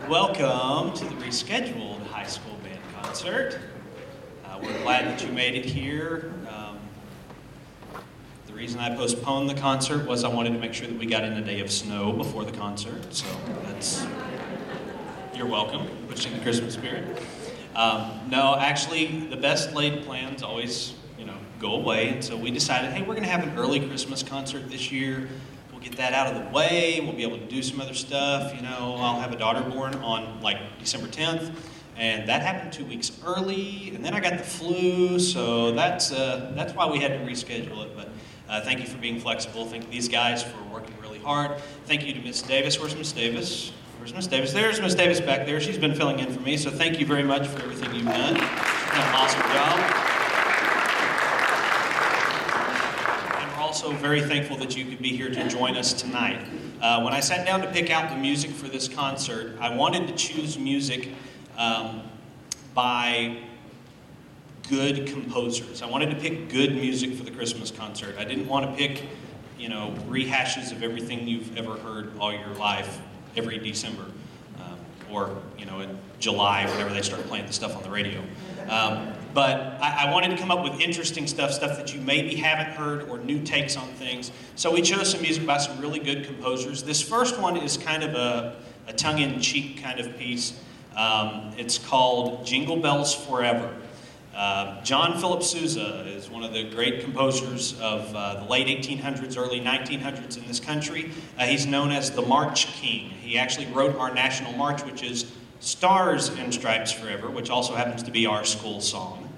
Welcome to the rescheduled high school band concert. We're glad that you made it here. The reason I postponed the concert was I wanted to make sure that we got in a day of snow before the concert, so you're welcome, pushing the Christmas spirit. No, actually, the best laid plans always, go away, and so we decided, hey, we're going to have an early Christmas concert this year. We'll get that out of the way. We'll be able to do some other stuff. I'll have a daughter born on December 10th, and that happened 2 weeks early. And then I got the flu, so that's why we had to reschedule it. But thank you for being flexible. Thank these guys for working really hard. Thank you to Miss Davis. Where's Miss Davis? Where's Miss Davis? There's Miss Davis back there. She's been filling in for me. So thank you very much for everything you've done. You've done an awesome job. Also very thankful that you could be here to join us tonight. When I sat down to pick out the music for this concert, I wanted to choose music by good composers. I wanted to pick good music for the Christmas concert. I didn't want to pick, rehashes of everything you've ever heard all your life every December or, in July, whenever they start playing the stuff on the radio. But I wanted to come up with interesting stuff that you maybe haven't heard or new takes on things. So we chose some music by some really good composers. This first one is kind of a tongue-in-cheek kind of piece. It's called Jingle Bells Forever. John Philip Sousa is one of the great composers of the late 1800s, early 1900s in this country. He's known as the March King. He actually wrote our national march, which is Stars and Stripes Forever, which also happens to be our school song.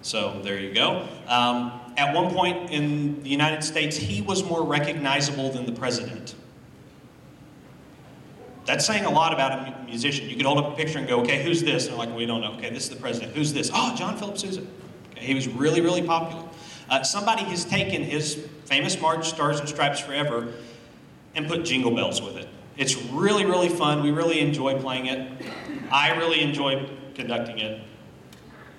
So there you go. At one point in the United States, he was more recognizable than the president. That's saying a lot about a musician. You could hold up a picture and go, okay, who's this? And they're like, we don't know. Okay, this is the president. Who's this? Oh, John Philip Sousa. Okay, he was really, really popular. Somebody has taken his famous march, Stars and Stripes Forever, and put jingle bells with it. It's really, really fun. We really enjoy playing it. I really enjoy conducting it.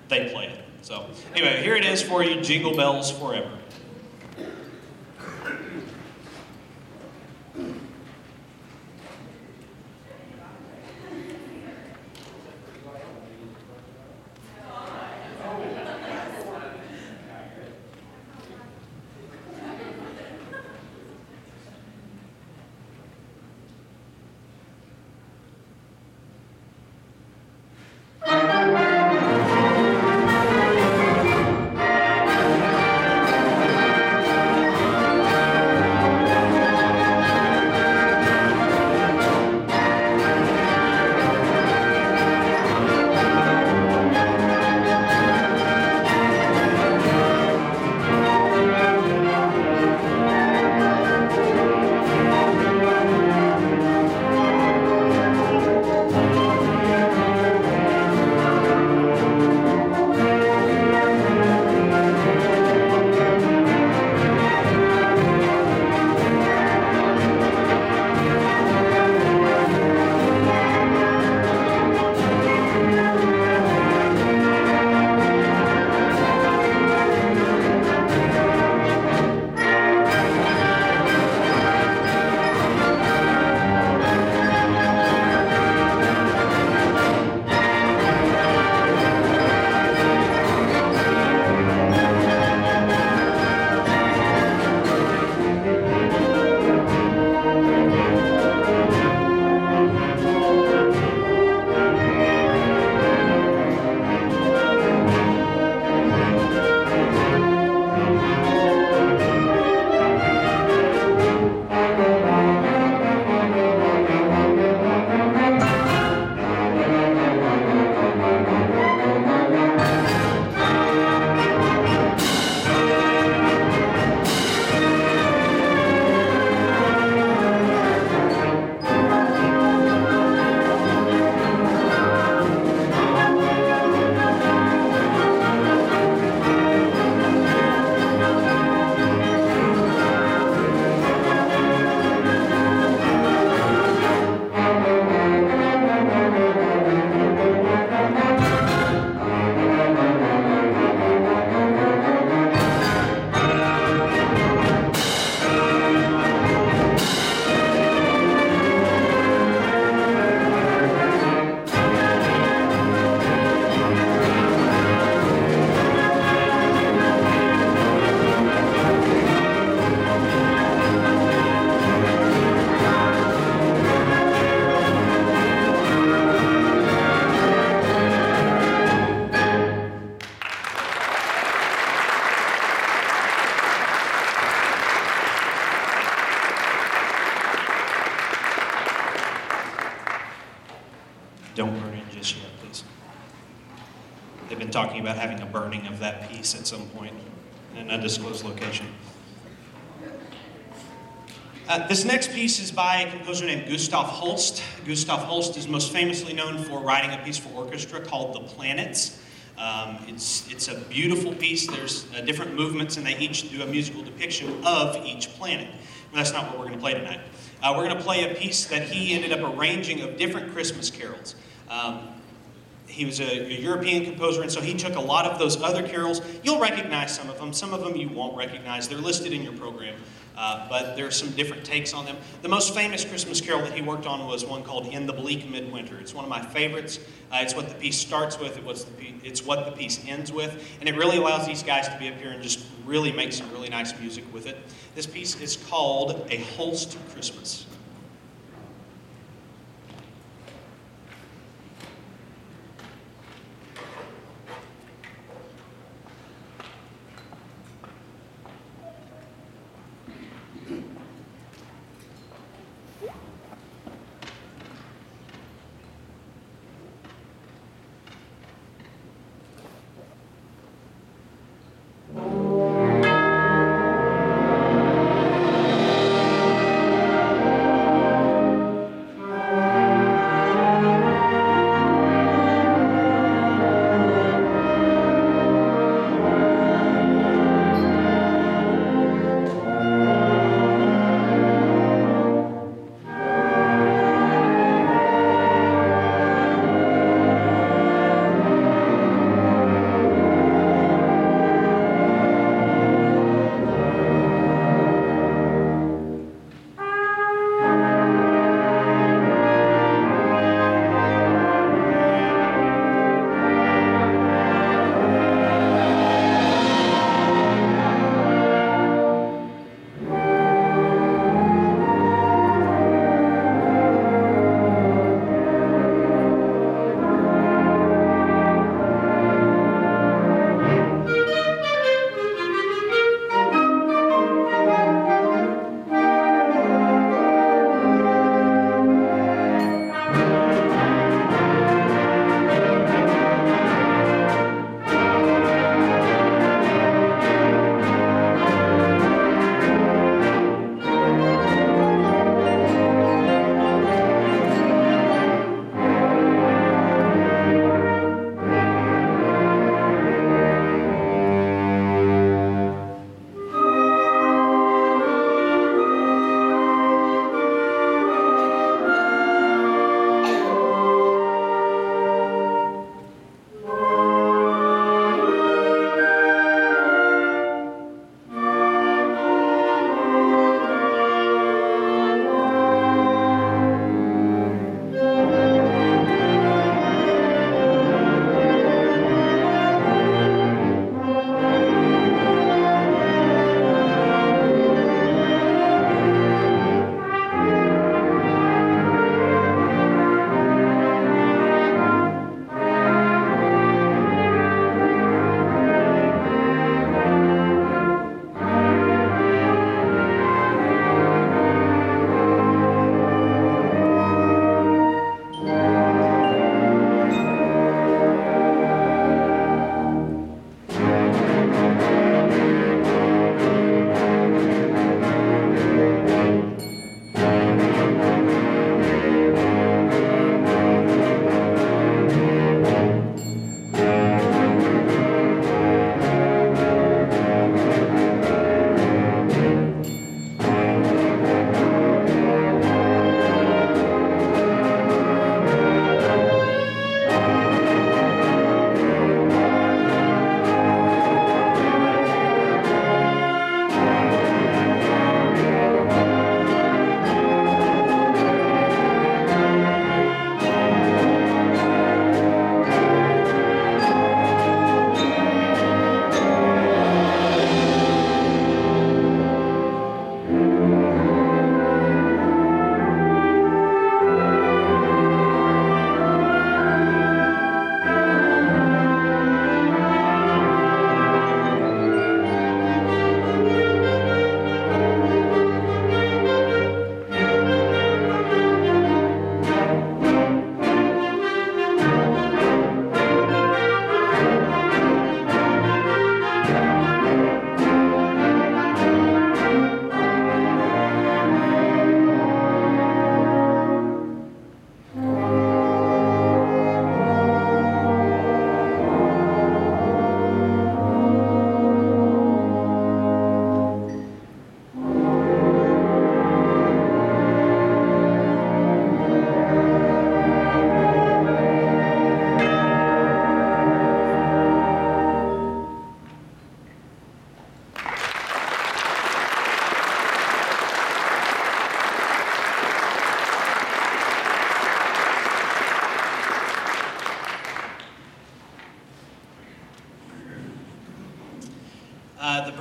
They play it. So anyway, here it is for you, Jingle Bells Forever. Don't burn it just yet, please. They've been talking about having a burning of that piece at some point in an undisclosed location. This next piece is by a composer named Gustav Holst. Gustav Holst is most famously known for writing a piece for orchestra called The Planets. It's a beautiful piece. There's different movements, and they each do a musical depiction of each planet. But that's not what we're going to play tonight. We're going to play a piece that he ended up arranging of different Christmas carols. He was a European composer, and so he took a lot of those other carols. You'll recognize some of them. Some of them you won't recognize. They're listed in your program, but there are some different takes on them. The most famous Christmas carol that he worked on was one called In the Bleak Midwinter. It's one of my favorites. It's what the piece starts with. It's what the piece ends with, and it really allows these guys to be up here and just really make some really nice music with it. This piece is called A Holst Christmas.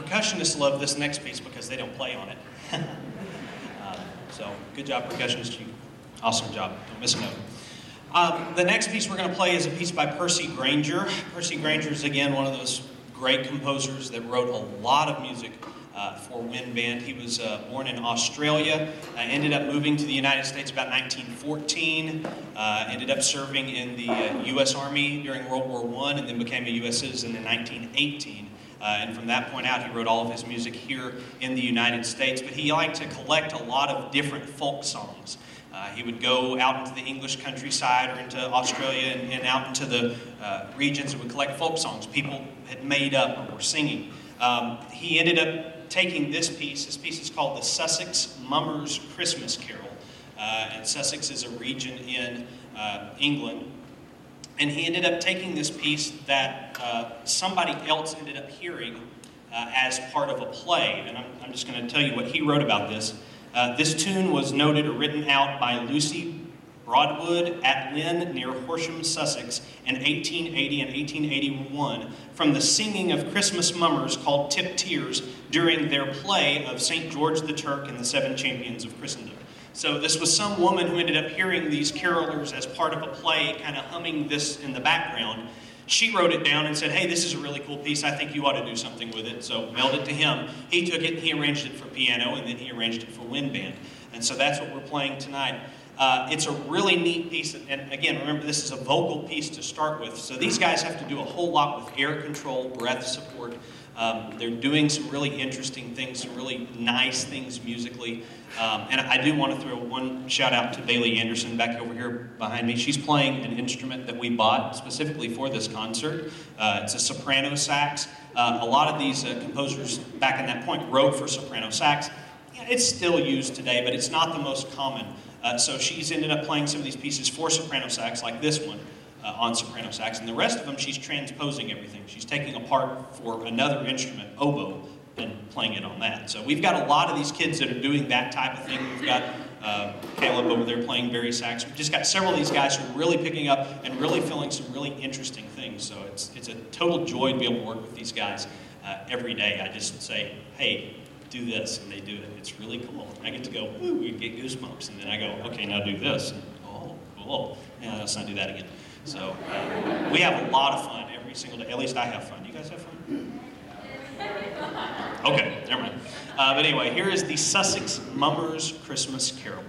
percussionists love this next piece because they don't play on it. So good job, percussionists. Awesome job. Don't miss a note. The next piece we're going to play is a piece by Percy Grainger. Percy Grainger is, again, one of those great composers that wrote a lot of music for wind band. He was born in Australia, ended up moving to the United States about 1914, ended up serving in the U.S. Army during World War I, and then became a U.S. citizen in 1918. And from that point out, he wrote all of his music here in the United States, but he liked to collect a lot of different folk songs. He would go out into the English countryside or into Australia and out into the regions and would collect folk songs people had made up or were singing. He ended up taking this piece. This piece is called the Sussex Mummers Christmas Carol. And Sussex is a region in England. And he ended up taking this piece that somebody else ended up hearing as part of a play. And I'm just going to tell you what he wrote about this. This tune was noted or written out by Lucy Broadwood at Lynn near Horsham, Sussex in 1880 and 1881 from the singing of Christmas mummers called Tip Tears during their play of St. George the Turk and the Seven Champions of Christendom. So this was some woman who ended up hearing these carolers as part of a play, kind of humming this in the background. She wrote it down and said, hey, this is a really cool piece. I think you ought to do something with it. So mailed it to him. He took it, he arranged it for piano, and then he arranged it for wind band. And so that's what we're playing tonight. It's a really neat piece. And again, remember, this is a vocal piece to start with. So these guys have to do a whole lot with air control, breath support. They're doing some really interesting things, some really nice things musically. And I do want to throw one shout out to Bailey Anderson back over here behind me. She's playing an instrument that we bought specifically for this concert. It's a soprano sax. A lot of these composers back in that point wrote for soprano sax. Yeah, it's still used today, but it's not the most common. So she's ended up playing some of these pieces for soprano sax, like this one. On soprano sax, and the rest of them she's transposing everything. She's taking a part for another instrument, oboe, and playing it on that. So we've got a lot of these kids that are doing that type of thing. We've got Caleb over there playing bari sax. We've just got several of these guys who are really picking up and really feeling some really interesting things. So it's a total joy to be able to work with these guys every day. I just say, hey, do this, and they do it. It's really cool. I get to go, woo, we get goosebumps, and then I go, okay, now do this. And, oh, cool. Yeah, let's not do that again. So we have a lot of fun every single day. At least I have fun. Do you guys have fun? Okay, never mind. But anyway, here is the Sussex Mummers Christmas Carol.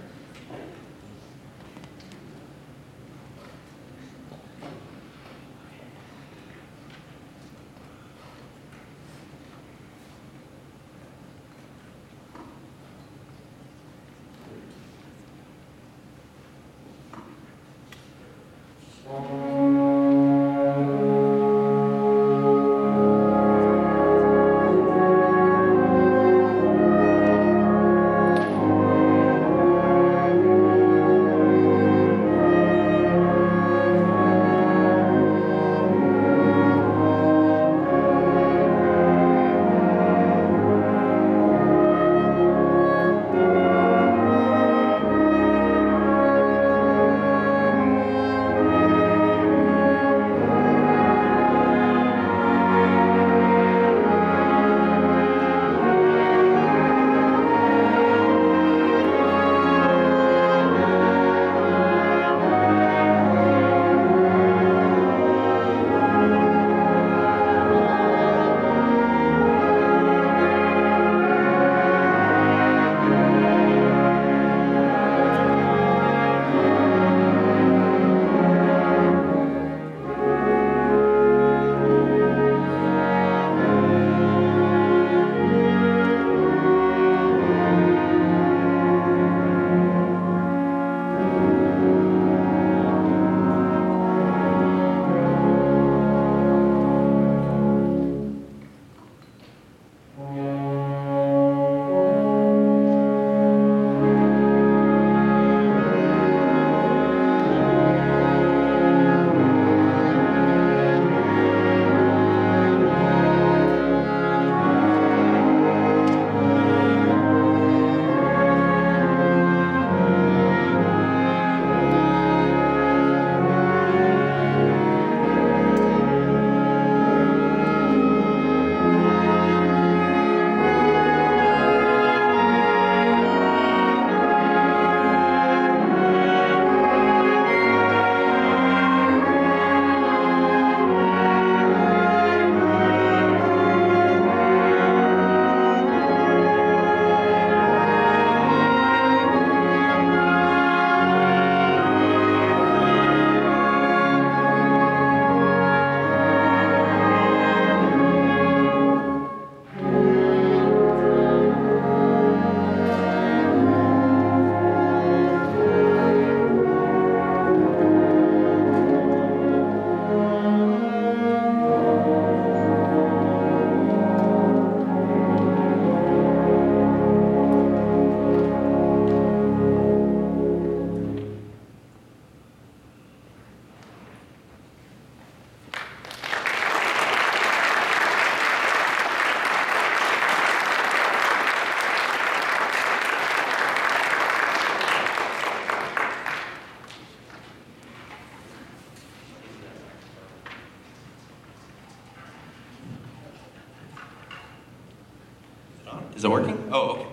Is it working? Oh, okay.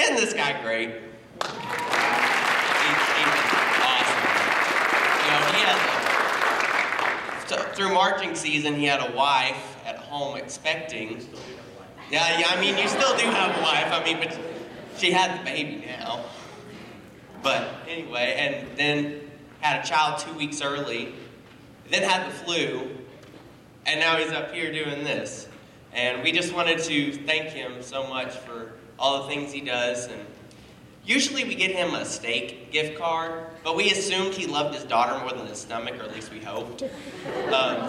Isn't this guy great? He was awesome. You know, through marching season, he had a wife at home expecting. Yeah, I mean, you still do have a wife. I mean, but she had the baby now. But anyway, and then had a child 2 weeks early, then had the flu, and now he's up here doing this. And we just wanted to thank him so much for all the things he does. And usually we get him a steak gift card, but we assumed he loved his daughter more than his stomach, or at least we hoped.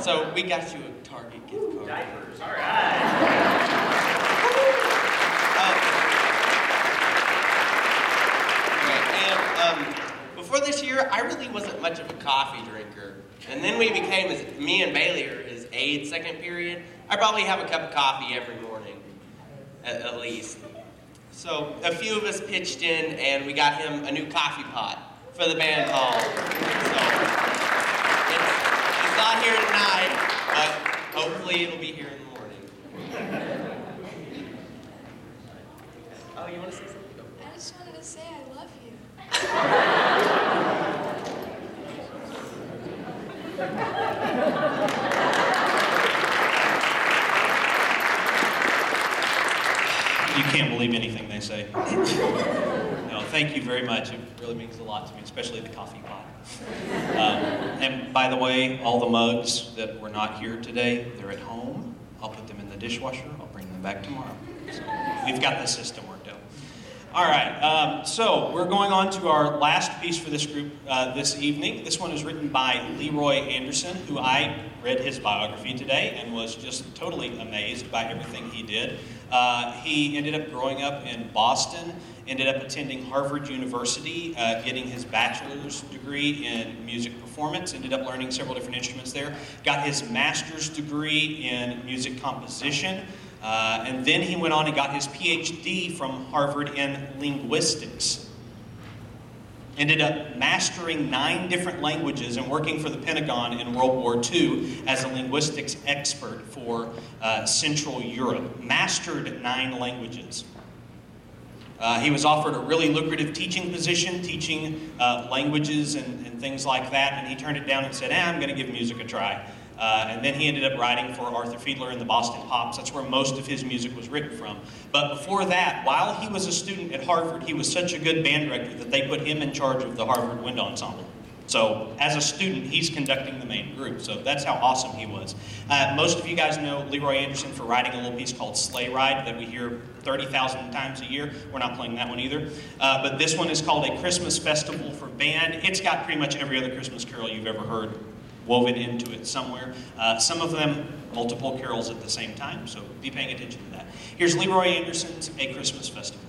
So we got you a Target gift card. Diapers, all right. Before this year, I really wasn't much of a coffee drinker. And then we became, me and Bailey are his aide second period. I probably have a cup of coffee every morning, at least. So a few of us pitched in, and we got him a new coffee pot for the band hall. So it's not here tonight, but hopefully it'll be here in the morning. Oh, you want to say something? I just wanted to say I love you. You can't believe anything they say. No, thank you very much. It really means a lot to me, especially the coffee pot. And by the way, all the mugs that were not here today, they're at home. I'll put them in the dishwasher. I'll bring them back tomorrow. So we've got the system worked out. All right, so we're going on to our last piece for this group this evening. This one is written by Leroy Anderson, who I read his biography today and was just totally amazed by everything he did. He ended up growing up in Boston, ended up attending Harvard University, getting his bachelor's degree in music performance, ended up learning several different instruments there, got his master's degree in music composition, and then he went on and got his PhD from Harvard in linguistics. Ended up mastering 9 different languages and working for the Pentagon in World War II as a linguistics expert for Central Europe. Mastered 9 languages. He was offered a really lucrative teaching position, teaching languages and things like that, and he turned it down and said, I'm going to give music a try. And then he ended up writing for Arthur Fiedler and the Boston Pops. That's where most of his music was written from. But before that, while he was a student at Harvard, he was such a good band director that they put him in charge of the Harvard Wind Ensemble. So as a student, he's conducting the main group. So that's how awesome he was. Most of you guys know Leroy Anderson for writing a little piece called Sleigh Ride that we hear 30,000 times a year. We're not playing that one either. But this one is called A Christmas Festival for Band. It's got pretty much every other Christmas carol you've ever heard woven into it somewhere. Some of them multiple carols at the same time, so be paying attention to that. Here's Leroy Anderson's A Christmas Festival.